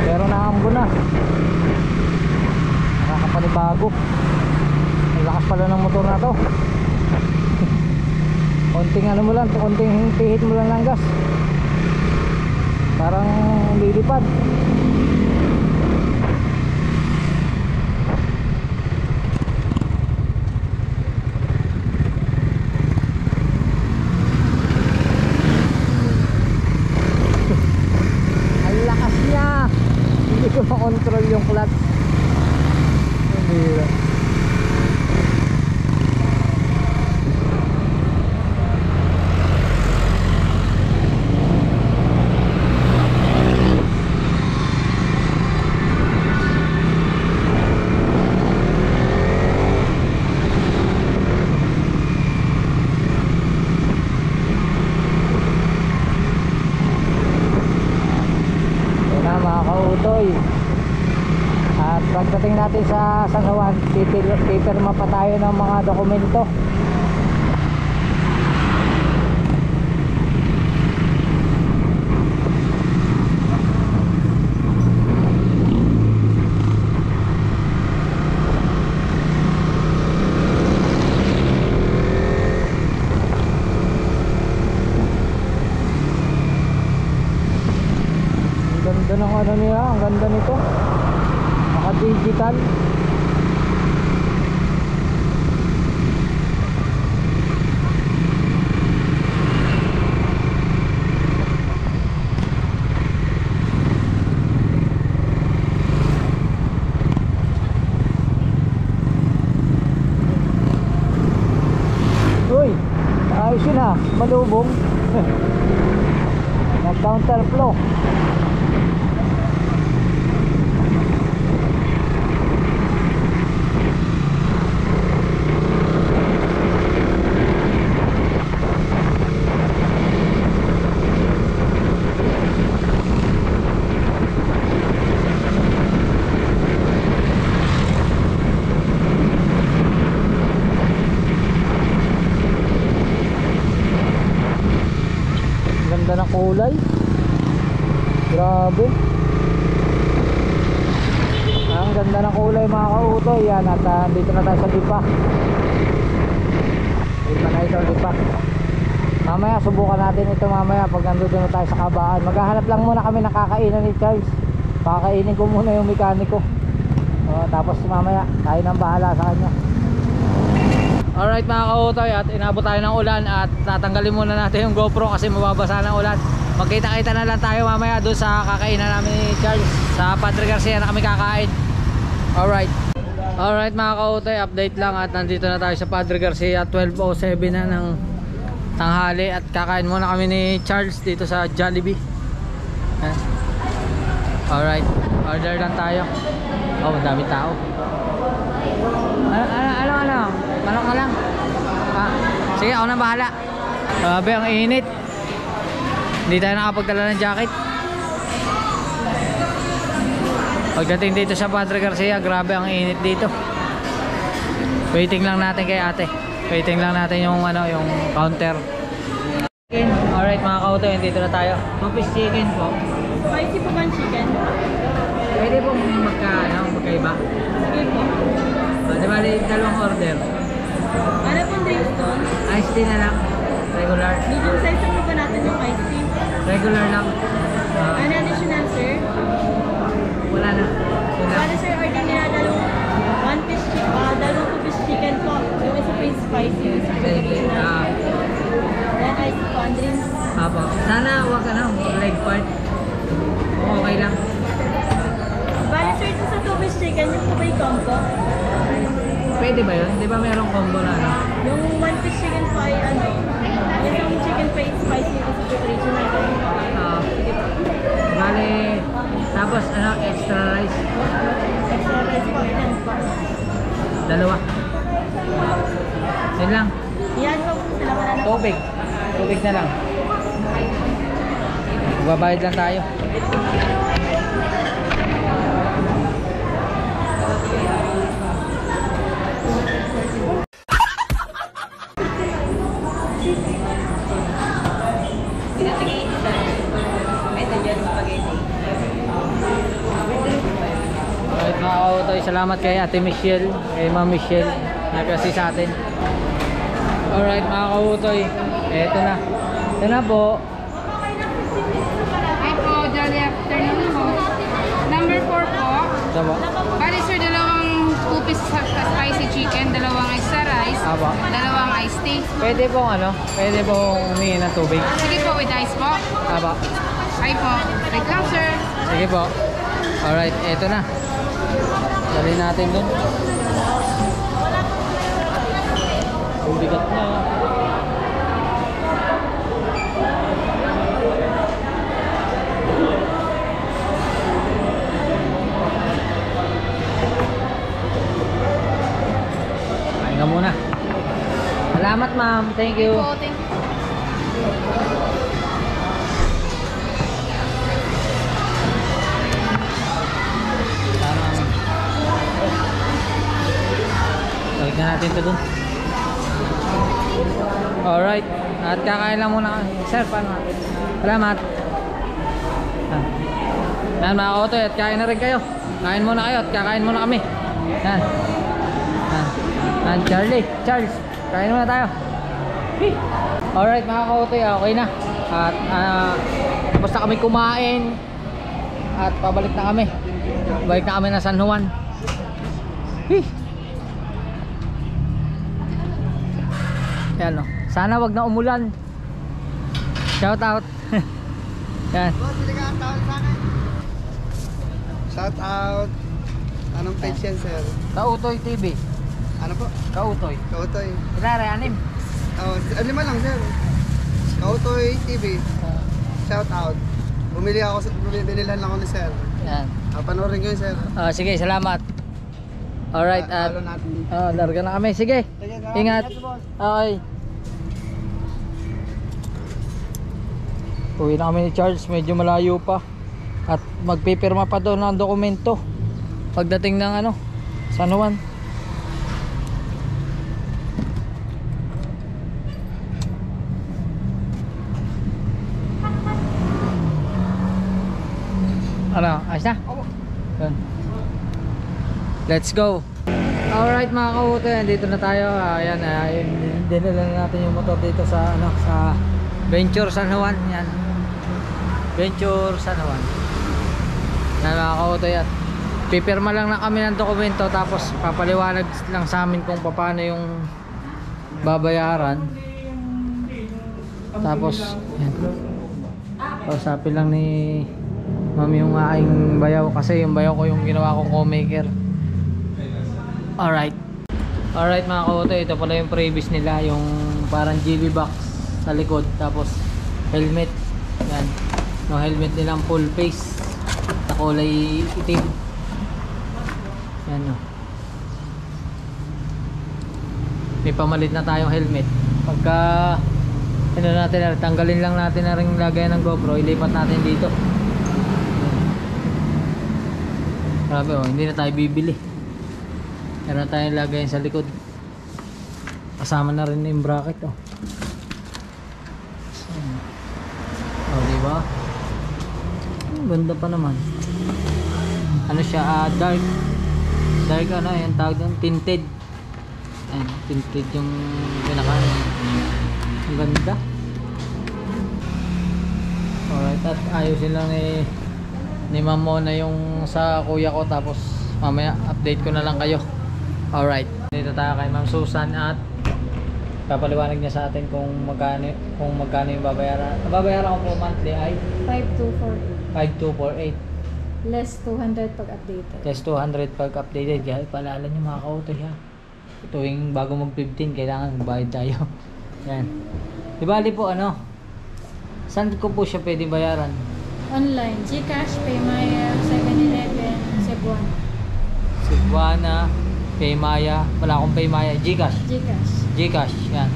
Pero naambo na. Nakakapanibago. Ang lakas pala ng motor na to. Konting ano mo lang, konting pihit mo lang ng gas. Parang lilipad. Ang lakas niya. Hindi ko makontrol yung clutch. Ang hirap. At pagdating natin sa San Juan, pipirma pa tayo ng mga dokumento. Ang ganda ng ano niya, ang ganda nito. Digital. Uy, ayos yun ha, malubong. Nag counter flow. Ganda ng kulay. Grabe. Ang ganda ng kulay mga kautoy. Yan, at dito na tayo sa Lipa. Lipa na ito, Lipa. Mamaya subukan natin ito mamaya pag nandun na tayo sa kabaan. Maghahanap lang muna kami ng kakainan ni Charles. Pakakainin ko muna yung mekaniko. Tapos mamaya tayo nang bahala sa kanya. Alright mga kautoy, at inabot tayo ng ulan at tatanggalin muna natin yung GoPro kasi mababasa ng ulan. Magkita-kita na lang tayo mamaya doon sa kakainan namin ni Charles. Sa Padre Garcia na kami kakain. Alright mga kautoy, update lang at nandito na tayo sa Padre Garcia. 12:07 na ng tanghali at kakain muna kami ni Charles dito sa Jollibee. Alright, order lang tayo. Oh, madami tao. Ano? Manok ka lang. Sige, ako na bahala. Grabe, ang init. Hindi tayo nakapagdala ng jacket. Pagdating dito sa Padre Garcia, grabe ang init dito. Waiting lang natin kay ate. Waiting lang natin yung yung counter. Alright mga kautoy, dito na tayo. 2-piece chicken po. Spicy po ba ang chicken? Pwede pong magkaiba. Sige po. Di ba, dalawang order. Ano pong drinks to? Iced tea na lang. Regular. Medium size po ba natin yung iced tea? Regular lang. Ano additional, sir? Wala na. Bale, sir, order nila dalawang 2-piece chicken po. Yung isa po yung spicy, yung isa po yung additional. Then iced tea po ang drinks. Apo. Sana wag leg part. Okay lang. Bale, sir, ito sa 2-piece chicken, yung po ba yung combo? Pwede ba yun? Di ba merong combo na Yung 1-piece chicken po ay yung chicken pa is spicy, yung isa po yung original. Sige po. Bale, tapos extra rice. Extra rice po, ilan po? Dalawa. Yun lang. Yan po, sila wala na. Tubig. Tubig na lang. Magbabayad lang tayo. Alright mga kautoy, salamat kay Ate Michelle, kay Ma'am Michelle nag-assist sa atin. Alright mga kautoy, eto na. Ito na po. Hi po, jolly afternoon po. Number 4 po. Ito po. Bali sir, dalawang 2-piece spicy chicken, dalawang extra rice, Apo. dalawang iced tea. Pwede pong pwede pong humingi ng tubig. Sige po, with ice po. Apo. Hi po. Wait lang sir. Sige po. Alright, eto na. Dali natin dun. Ang bigat na. Kain ka muna. Salamat ma'am. Thank you. Po, thank you. Balik na natin ito dun. Alright. At kakain lang muna. Sir, paano? Salamat. Yan mga kautoy, at kain na rin kayo. Kain muna kayo at kakain muna kami. Yan. Yan. Charles, kain muna tayo. Alright mga kautoy, okay na. At basta kami kumain. At pabalik na kami. Balik na kami na San Juan. Yan o. Sana wag na umulan. Shout out. Yan. Shout out. Anong page yan, sir? Kautoy TV. Ano po? Kautoy. Kautoy. Ilare, anim. Oh, 5 lang, sir. Kautoy TV. Shout out. Bumilihan lang ako ni sir. Yan. Panoorin ko yun, sir. Sige, salamat. Alright. At Follow natin. larga na kami. Sige. Ingat. Okay. Uwi na kami ni Charles. Medyo malayo pa. At magpipirma pa doon ng dokumento. Pagdating ng San Juan. Ayos na? Yun. Let's go. Alright mga kautoy, dito na tayo. Ayan, dinala na natin yung motor dito sa Venture San Juan yan. Venture San Juan. Yan mga kautoy, at pipirma lang na kami ng dokumento, tapos papaliwanag lang sa amin kung paano yung babayaran. Tapos yan, kausapin lang ni ma'am yung aking bayaw, kasi yung bayaw ko yung ginawa kong co-maker. Alright mga kautoy, ito pala yung previous nila, yung parang GB box sa likod, tapos helmet. Yan, yung helmet nilang full face na kulay itim. Yan o, may pamalit na tayong helmet. Pagka ano natin, tanggalin lang natin na ring lagayan ng GoPro, ilipat natin dito. Grabe oh, hindi na tayo bibili. Meron na tayong lagayan sa likod, kasama na rin yung bracket oh. Oh, diba? Ganda pa naman. Ano siya, dark ano, yung tawag doon, tinted. Ayan, tinted yung pinaka. Ang ganda. Alright, at ayusin lang ni Ma'am Mona yung sa kuya ko, tapos mamaya update ko na lang kayo. Alright, dito tayo kay Ma'am Susan at papaliwanag niya sa atin kung magkano yung babayaran. Babayaran ko po monthly ay 5248. 5248. Less 200 pag updated. Just 200 pag updated. Kaya paalala nyo mga kautoy ha, tuwing bago mag 15 kailangan magbayad tayo. Yan. Di bali po ano, saan ko po siya pwedeng bayaran? Online, GCash, Paymaya, 7-Eleven, Cebuana. Cebuana, Paymaya, wala akong Paymaya, GCash. GCash, yan.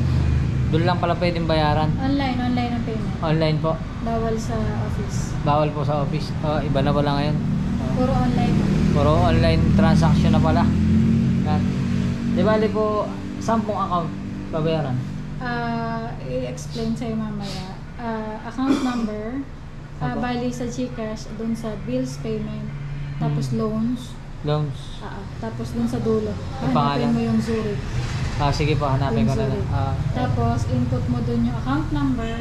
Doon lang pala pwedeng bayaran. Online ang payment. Online po. Bawal sa office. Bawal po sa office. Iba na pala ngayon. Puro online. Puro online transaction na pala. Yan. Di bali po, 10 account babayaran? I-explain sa'yo mamaya. Account number, Apo. bali sa GCash, dun sa bills payment, tapos loans, Loans. tapos dun sa dulo. Ang pangalan? Hanapin mo yung Zurich. Sige po, hanapin ko na lang. Tapos input mo dun yung account number.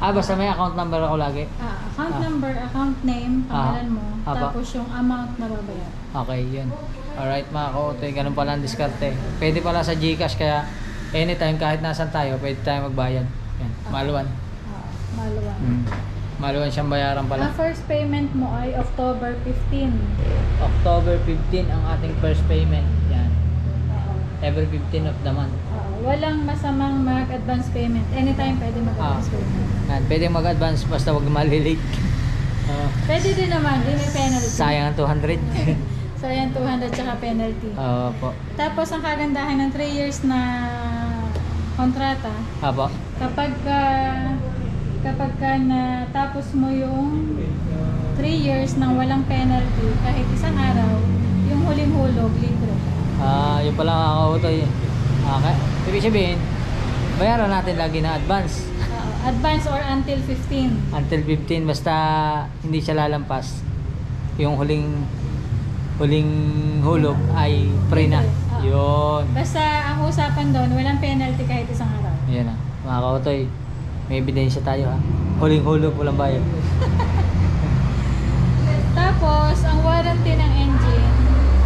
Basta may account number ako lagi. Account number, account name, pangalan mo, Apa. tapos yung amount na babayaran. Okay, yun. Alright mga kautoy, ganun pala ang diskarte. Pwede pala sa GCash, kaya anytime kahit nasan tayo, pwede tayo magbayad. Yan, maluwan. Maluwan. Maluwan siyang bayaran pala. Ang first payment mo ay October 15. October 15 ang ating first payment. Yan. Every 15 of the month. Walang masamang mag-advance payment. Anytime pwede mag-advance payment. Yan, pwede mag-advance basta wag malilate. Pwede din naman, din may penalty. Sayang ang 200. Sayang 200 tsaka penalty. Po. Tapos ang kagandahan ng 3 years na kontrata, Apo. kapag ka natapos mo yung 3 years nang walang penalty, kahit isang araw, yung huling hulog, libre. Yun pala mga kautoy. Okay. Ibig sabihin, bayaran natin lagi na advance. Advance or until 15. Until 15, basta hindi siya lalampas. Yung huling hulog ay free na. Yun. Basta ang usapan doon, walang penalty kahit isang araw. Yan na. Mga kautoy, may ebidensya tayo ha. Huling hulog, walang bayad. Tapos, ang warranty ng engine,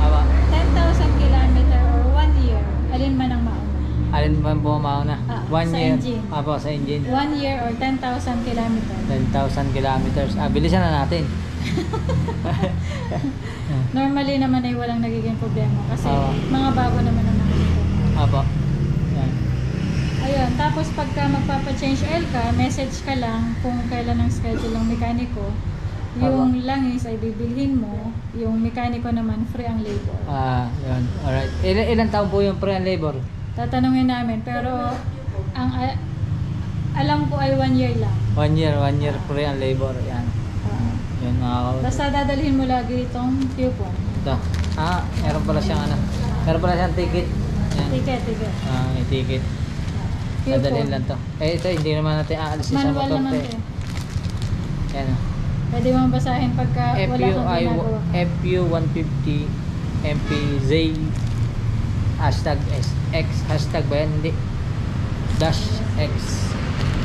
Aba. 10,000 km or 1 year. Alin man ang mauna. Alin ba po mauna? 1 sa year. engine. Apo, sa engine. 1 year or 10,000 km. 10,000 kilometers. Bilisan na natin. Normally naman ay walang nagiging problema kasi Oo. mga bago naman ang nakikita. Apo. Yan. Ayun, tapos pagka magpapa-change oil ka, message ka lang kung kailan ang schedule ng mekaniko. Yung langis ay bibilhin mo, yung mekaniko naman free ang labor. Yun. Alright. Ilan taon po yung pre and labor? Tatanungin namin, pero ang alam ko ay 1 year lang. 1 year pre and labor. Yan. Yan mga kautoy. Basta dadalhin mo lagi itong coupon. Ito. Meron pala siyang ano. Meron pala siyang ticket. Yan. Ticket. May ticket. Dadalhin lang to. Ito hindi naman natin aalisin sa Manual motor. naman Te. ito. Yan. Pwede mong basahin pagka wala kang ginagawa. FU150 MPZ hashtag X hashtag ba yan? Hindi. Dash X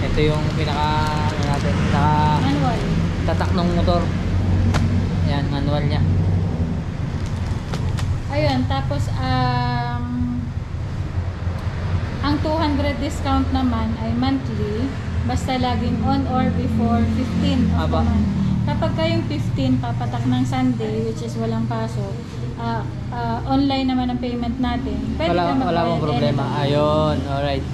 Ito yung pinaka ano natin, pinaka Manual. tatak ng motor. Ayan, manual niya. Ayun, tapos ang 200 discount naman ay monthly, basta laging on or before 15 of the Aba. month. Kapag kayong 15, papatak ng Sunday, which is walang pasok, online naman ang payment natin. Pwede ka Wala magbayad mong problema. anytime. Ayun, alright.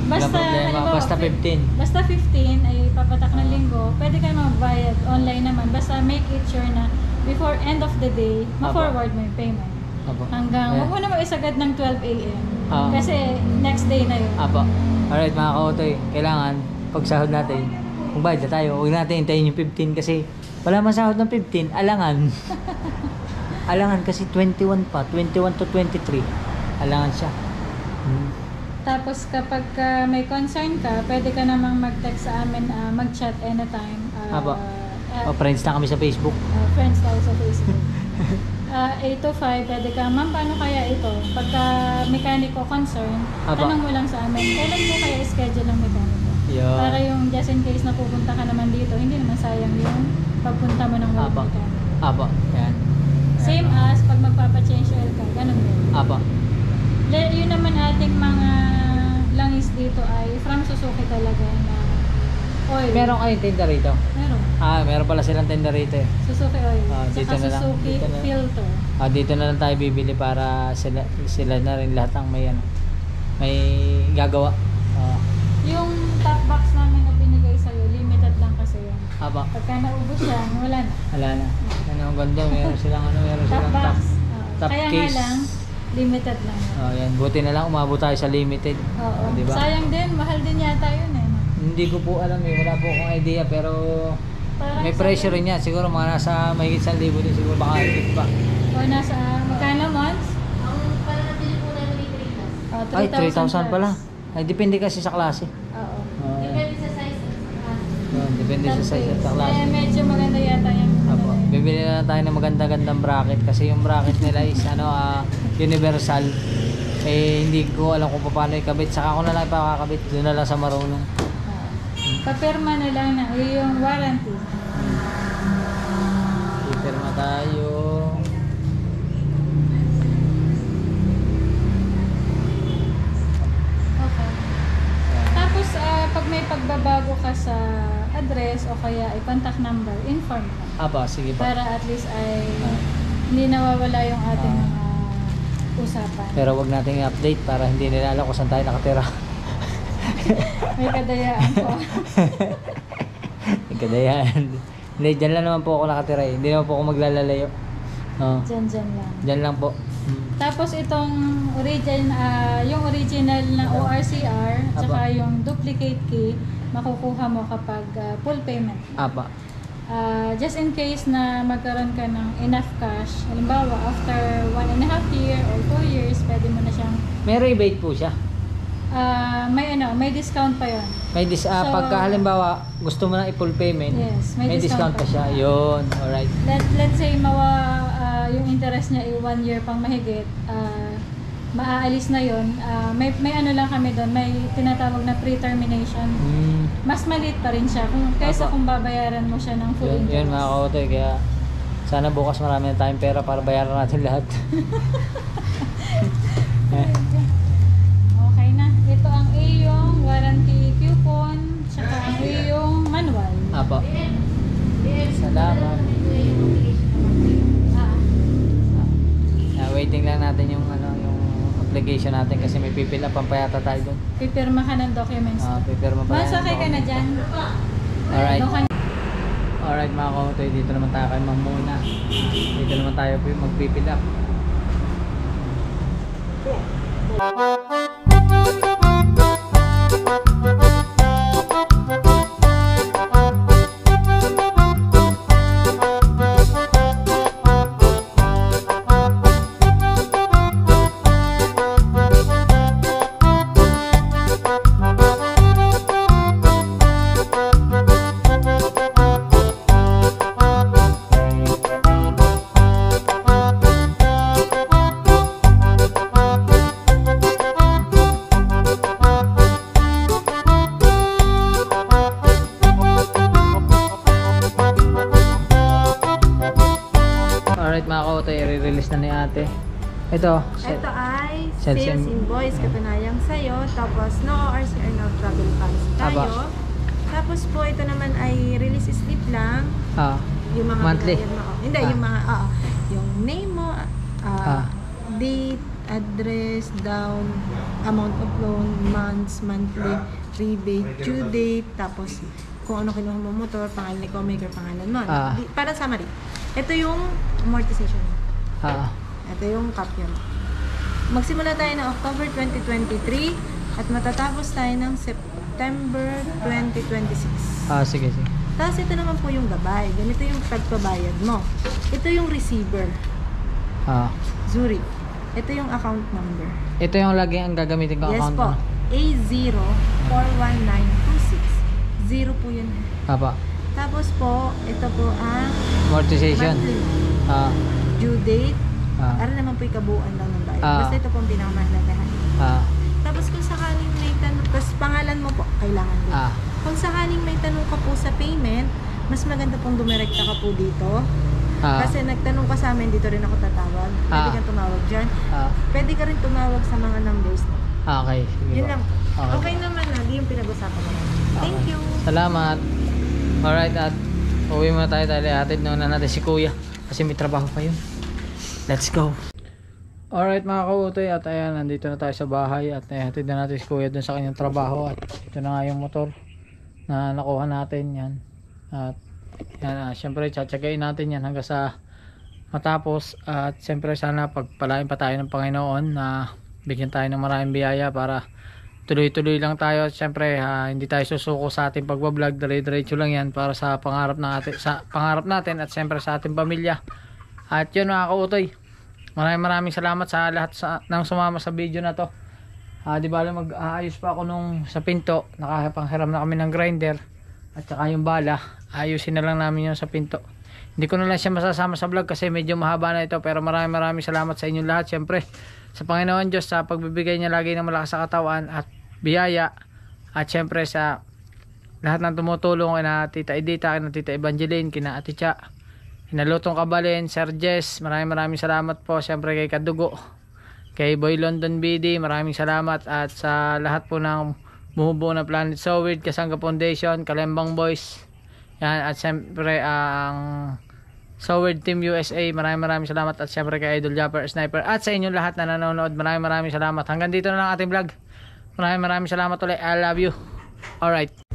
Wala Basta, problema. halimbawa, Basta 15. Basta 15 ay papatak ng linggo, pwede kayo magbayad online naman. Basta make it sure na before end of the day, ma-forward mo yung payment. Apo. Hanggang, Ayan. huwag mo na mag-isagad ng 12 a.m. Ah. Kasi next day na yun. Apo. Alright mga kautoy, kailangan pag sahod natin, kung bayad na tayo, huwag natin hintayin yung 15 kasi wala man sahod ng 15, alangan. Alangan kasi 21 pa, 21 to 23. Alangan siya. Tapos kapag may concern ka, pwede ka namang mag-text sa amin, mag-chat anytime. Apo. O, friends na kami sa Facebook. Friends tayo sa Facebook. 8 to 5, pwede ka, ma'am, paano kaya ito? Pagka mekaniko concern, Aba. tanong mo lang sa amin, kailan mo kaya schedule ng mekaniko? Yun. Para yung just in case na pupunta ka naman dito, hindi naman sayang yung pagpunta mo ng Aba. mekaniko. Apo. Ayan. Same as pag magpapa-change oil ka, ganun din. Apo. Yun naman ating mga langis dito ay from Suzuki talaga na oil. Meron kayong tinda rito? Meron. Meron pala silang tinda rito eh. Suzuki oil. Dito Saka na lang. Suzuki Dito na. filter. Dito na lang tayo bibili para sila na rin lahat ang may ano, may gagawa. Yung top box namin na binigay sa'yo, limited lang kasi yun. Aba. Pagka naubos yan, wala na. Wala na. Ano ang ganda, meron silang Top silang box. top Kaya case. nga lang, limited lang yun. Yan. Buti na lang umabot tayo sa limited. Oo. Diba? Sayang din, mahal din yata yun eh. No? Hindi ko po alam eh, wala po akong idea pero Parang may pressure rin yan. Siguro mga nasa mahigit 1,000 din siguro baka higit pa. O nasa, magkano months? Para nabili po namin ni 3 Ay, 3,000 3,000 pala. Ay, depende kasi sa klase. Oo. Depende sa size. Depende sa size at sa klase. Medyo maganda yata yung Apo. Bibili na lang tayo ng maganda-gandang bracket kasi yung bracket nila is universal. Eh hindi ko alam kung paano ikabit. Saka ako na lang ipakakabit. Doon na lang sa marunong. Papirma na lang na yung warranty. Ipirma tayo. Okay. Tapos pag may pagbabago ka sa address o kaya contact number, inform mo. Apa, sige pa. Para at least ay hindi nawawala yung ating mga usapan. Pero wag nating i-update para hindi nila alam kung saan tayo nakatira. May kadayaan po. Nagkadayan. Hindi, dyan lang naman po ako nakatira eh. Hindi naman po ako maglalalayo. Dyan lang. Dyan lang po. Tapos itong yung original na ORCR tsaka yung duplicate key makukuha mo kapag full payment. Apa. Just in case na magkaroon ka ng enough cash, halimbawa after 1.5 year or 2 years, pwede mo na siyang May rebate po siya. may discount pa yon. May pagka halimbawa gusto mo na i-full payment, Yes, may discount pa siya. Yun, alright. Let's say yung interest niya ay 1 year pang mahigit, maaalis na yon. May ano lang kami doon, may tinatawag na pre-termination. Mas maliit pa rin siya kaysa Apo. kung babayaran mo siya ng full Yun, interest. yun mga kautoy. Kaya sana bukas marami na tayong pera para bayaran natin lahat. Okay na. Ito ang iyong warranty coupon, tsaka ang iyong manual. Apo. Salamat. Waiting lang natin yung yung application natin kasi may pipil up ang payata tayo doon. Pipirma ka ng documents. Pipirma pa. Masakay ka na dyan. Alright. Doon ka na. Alright mga kautoy, dito naman tayo kay Ma'am Mona. Dito naman tayo magpipil up. mga kautoy, i-release na ni ate. Ito. Ito ay Sales sales in- invoice, katunayang sa'yo. Tapos no ORCR, no travel funds tayo. Aba. Tapos po ito naman ay release slip lang. Ah. Yung mga Monthly? binayad mo. Hindi, yung mga, yung name mo, date, address, down, amount of loan, months, monthly, rebate, due date, tapos kung ano kinuha mo motor, pangalan ni co-maker, pangalan mo. Para summary. Ito yung amortization mo. Ito yung caption. Magsimula tayo ng October 2023 at matatapos tayo ng September 2026. Sige. Tapos ito naman po yung gabay. Ganito yung pagpabayad mo. Ito yung receiver. Zurich. Ito yung account number. Ito yung lagi ang gagamitin ko Yes account. po. A041926. 0 po yun. Apa. Tapos po, ito po ang Amortization. monthly due date. Para naman po ikabuuan lang ng bayad. Basta ito po ang pinakamahalagaan. Tapos kung sakaling may tanong, tapos pangalan mo po, kailangan din. Kung sakaling may tanong ka po sa payment, mas maganda pong dumirekta ka po dito. Kasi nagtanong ka sa amin, dito rin ako tatawag. Pwede kang tumawag dyan. Pwede ka rin tumawag sa mga numbers na. Okay, sige Yun po. lang. Okay naman na, di yung pinag-usapan mo. Thank you. Salamat. Alright, at uwi muna tayo dahil atid na natin si kuya. Kasi may trabaho pa yun. Let's go. Alright mga kautoy, at ayan, nandito na tayo sa bahay. At atid na natin si kuya dun sa kanyang trabaho. At ito na nga yung motor na nakuha natin yan. At yan, syempre tsatsagain natin yan hanggang sa matapos. At syempre sana pagpalain pa tayo ng Panginoon na bigyan tayo ng maraming biyaya para tuloy-tuloy lang tayo. At syempre hindi tayo susuko sa ating pagbablog, dire-diretso lang yan para sa pangarap natin at syempre sa ating pamilya. At yun mga kautoy, maraming salamat sa lahat ng sumama sa video na to. Di ba mag-aayos pa ako nung sa pinto, nakapanghiram na kami ng grinder at saka yung bala, ayusin na lang namin yung sa pinto. Hindi ko na lang siya masasama sa vlog kasi medyo mahaba na ito, pero maraming salamat sa inyong lahat. Syempre sa Panginoon Diyos sa pagbibigay niya lagi ng malakas sa katawan at biyaya, at syempre sa lahat ng tumutulong kina Tita Edita, kina Tita Evangeline, kina Ate Cha, Hinalutong Kabalin, Sir Jess, maraming salamat po. Syempre kay Kadugo, kay Boy London BD, maraming salamat. At sa lahat po ng bumubuo na Planet Soward, Kasangga Foundation, Kalembang Boys yan, at syempre ang Soward Team USA, maraming salamat. At syempre kay Idol Japper Sniper at sa inyong lahat na nanonood, maraming salamat. Hanggang dito na lang ating vlog. Maraming salamat ulit. I love you. Alright.